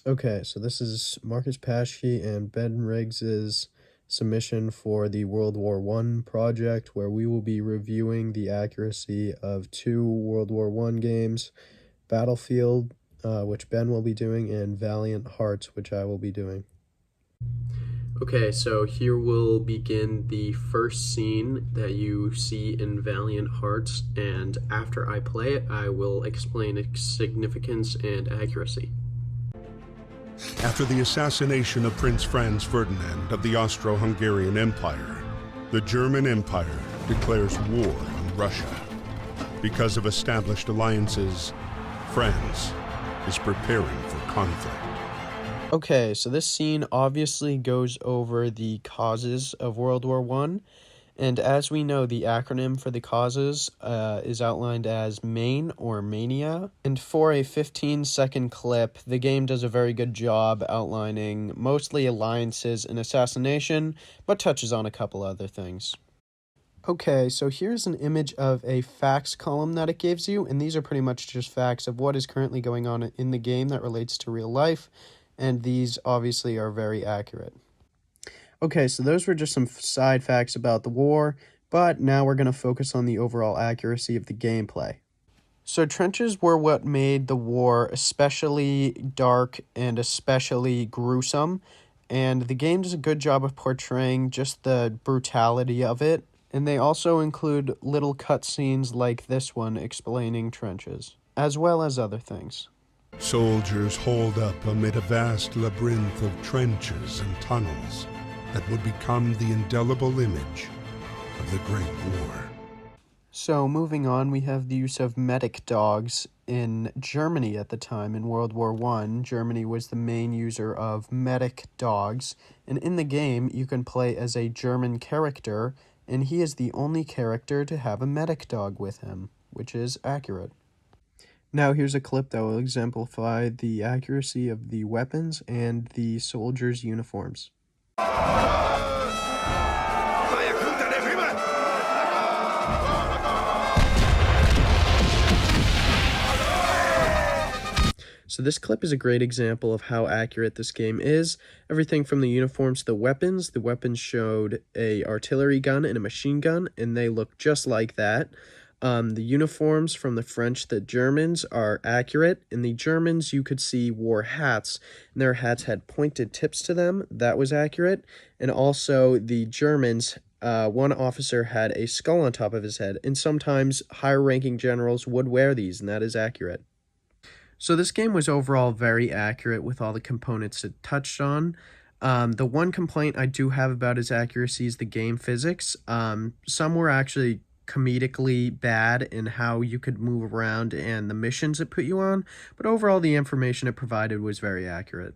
Okay, so this is Marcus Paschke and Ben Riggs's submission for the World War One project, where we will be reviewing the accuracy of two World War One games, Battlefield, which Ben will be doing, and Valiant Hearts, which I will be doing. Okay, so here we'll begin the first scene that you see in Valiant Hearts, and after I play it, I will explain its significance and accuracy. After the assassination of Prince Franz Ferdinand of the Austro-Hungarian Empire, the German Empire declares war on Russia. Because of established alliances, France is preparing for conflict. Okay, so this scene obviously goes over the causes of World War One, and as we know, the acronym for the causes is outlined as MAIN or Mania. And for a 15-second clip, the game does a very good job outlining mostly alliances and assassination, but touches on a couple other things. Okay, so here's an image of a facts column that it gives you, and these are pretty much just facts of what is currently going on in the game that relates to real life, and these obviously are very accurate. Okay, so those were just some side facts about the war, but now we're going to focus on the overall accuracy of the gameplay. So trenches were what made the war especially dark and especially gruesome, and the game does a good job of portraying just the brutality of it, and they also include little cutscenes like this one explaining trenches, as well as other things. Soldiers holed up amid a vast labyrinth of trenches and tunnels that would become the indelible image of the Great War. So moving on, we have the use of medic dogs in Germany at the time. In World War I, Germany was the main user of medic dogs, and in the game you can play as a German character, and he is the only character to have a medic dog with him, which is accurate. Now here's a clip that will exemplify the accuracy of the weapons and the soldiers' uniforms. So this clip is a great example of how accurate this game is. Everything from the uniforms to the weapons. The weapons showed a artillery gun and a machine gun, and they look just like that. The uniforms from the French to the Germans are accurate. In the Germans, you could see wore hats, and their hats had pointed tips to them. That was accurate. And also, the Germans, one officer had a skull on top of his head, and sometimes higher-ranking generals would wear these, and that is accurate. So this game was overall very accurate with all the components it touched on. The one complaint I do have about its accuracy is the game physics. Some were actually comedically bad in how you could move around and the missions it put you on, but overall the information it provided was very accurate.